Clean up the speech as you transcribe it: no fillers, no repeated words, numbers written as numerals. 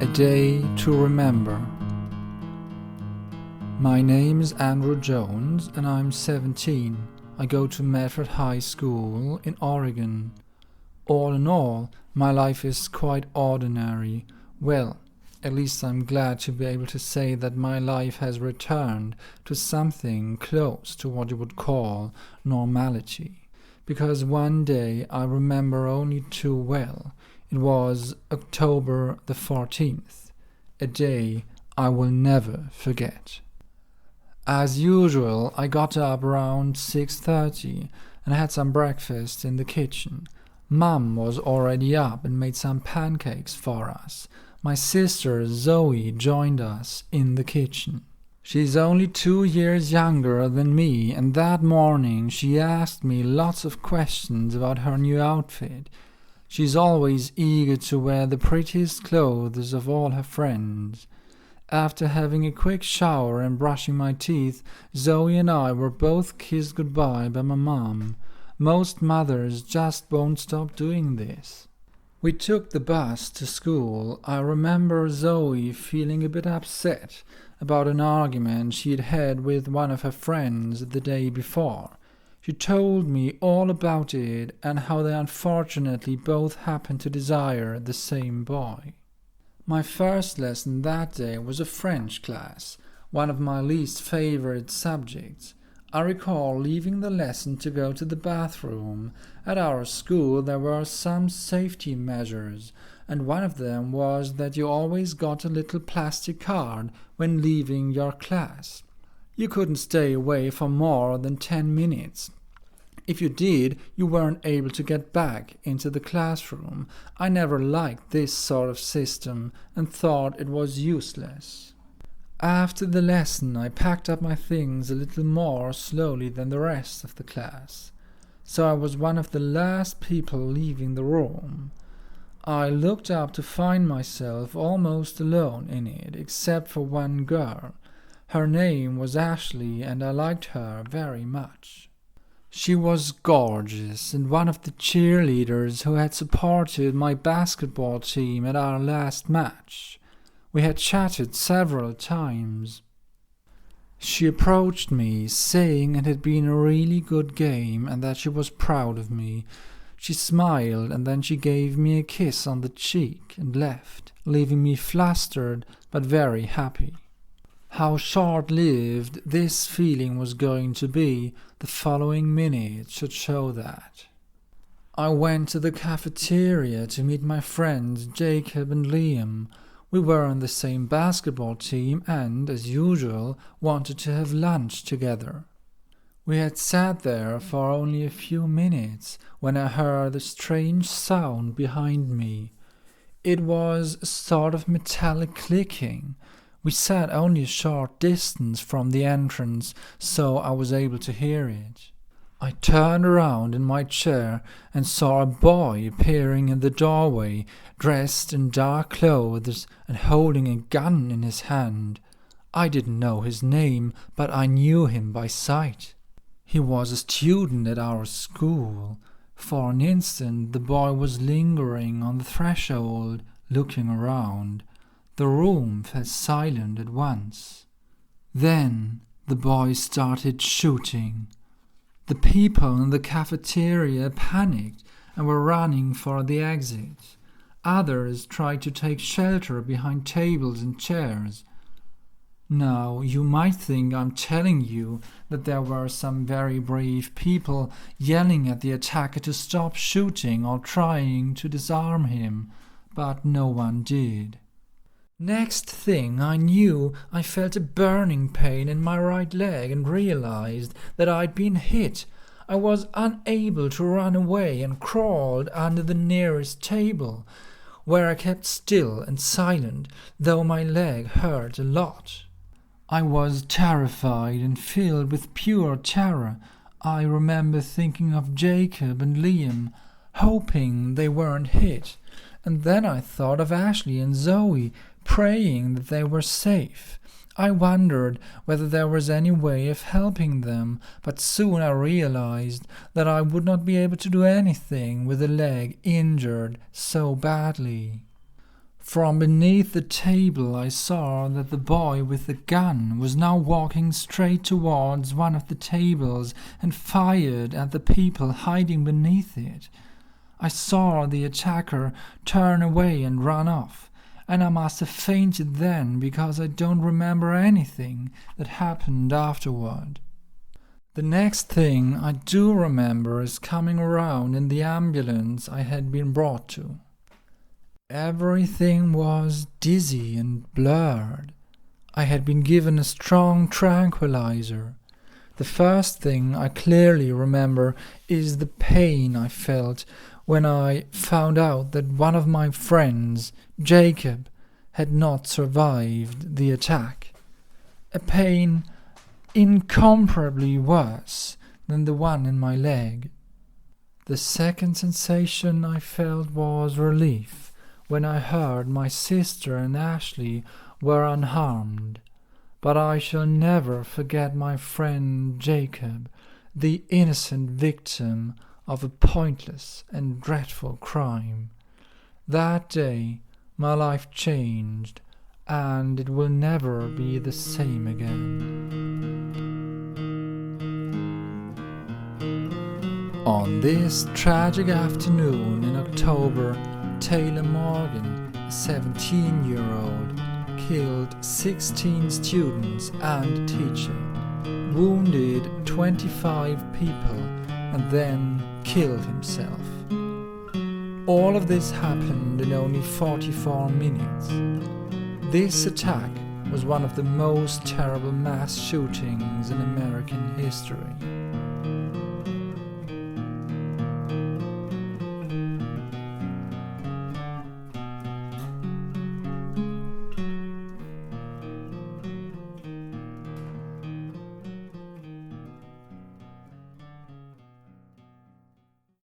A Day to Remember. My name is Andrew Jones and I'm 17. I go to Medford High School in Oregon. All in all, my life is quite ordinary. Well, at least I'm glad to be able to say that my life has returned to something close to what you would call normality. Because one day I remember only too well. It was October the 14th, a day I will never forget. As usual, I got up around 6:30 and had some breakfast in the kitchen. Mum was already up and made some pancakes for us. My sister Zoe joined us in the kitchen. She's only 2 years younger than me, and that morning she asked me lots of questions about her new outfit. She's always eager to wear the prettiest clothes of all her friends. After having a quick shower and brushing my teeth, Zoe and I were both kissed goodbye by my mom. Most mothers just won't stop doing this. We took the bus to school. I remember Zoe feeling a bit upset about an argument she'd had with one of her friends the day before. She told me all about it and how they unfortunately both happened to desire the same boy. My first lesson that day was a French class, one of my least favorite subjects. I recall leaving the lesson to go to the bathroom. At our school there were some safety measures, and one of them was that you always got a little plastic card when leaving your class. You couldn't stay away for more than 10 minutes. If you did, you weren't able to get back into the classroom. I never liked this sort of system and thought it was useless. After the lesson, I packed up my things a little more slowly than the rest of the class, so I was one of the last people leaving the room. I looked up to find myself almost alone in it, except for one girl. Her name was Ashley, and I liked her very much. She was gorgeous and one of the cheerleaders who had supported my basketball team at our last match. We had chatted several times. She approached me, saying it had been a really good game and that she was proud of me. She smiled and then she gave me a kiss on the cheek and left, leaving me flustered but very happy. How short-lived this feeling was going to be, the following minute should show that. I went to the cafeteria to meet my friends Jacob and Liam. We were on the same basketball team and, as usual, wanted to have lunch together. We had sat there for only a few minutes when I heard a strange sound behind me. It was a sort of metallic clicking. We sat only a short distance from the entrance, so I was able to hear it. I turned around in my chair and saw a boy appearing in the doorway, dressed in dark clothes and holding a gun in his hand. I didn't know his name, but I knew him by sight. He was a student at our school. For an instant the boy was lingering on the threshold, looking around. The room fell silent at once. Then the boy started shooting. The people in the cafeteria panicked and were running for the exit. Others tried to take shelter behind tables and chairs. Now, you might think I'm telling you that there were some very brave people yelling at the attacker to stop shooting or trying to disarm him, but no one did. Next thing I knew, I felt a burning pain in my right leg and realized that I'd been hit. I was unable to run away and crawled under the nearest table, where I kept still and silent, though my leg hurt a lot. I was terrified and filled with pure terror. I remember thinking of Jacob and Liam, hoping they weren't hit, and then I thought of Ashley and Zoe, praying that they were safe. I wondered whether there was any way of helping them, but soon I realized that I would not be able to do anything with a leg injured so badly. From beneath the table I saw that the boy with the gun was now walking straight towards one of the tables and fired at the people hiding beneath it. I saw the attacker turn away and run off, and I must have fainted then because I don't remember anything that happened afterward. The next thing I do remember is coming around in the ambulance I had been brought to. Everything was dizzy and blurred. I had been given a strong tranquilizer. The first thing I clearly remember is the pain I felt when I found out that one of my friends, Jacob, had not survived the attack. A pain incomparably worse than the one in my leg. The second sensation I felt was relief when I heard my sister and Ashley were unharmed. But I shall never forget my friend Jacob, the innocent victim of a pointless and dreadful crime. That day my life changed, and it will never be the same again. On this tragic afternoon in October, Taylor Morgan, a 17-year-old, killed 16 students and a teacher, wounded 25 people, and then killed himself. All of this happened in only 44 minutes. This attack was one of the most terrible mass shootings in American history.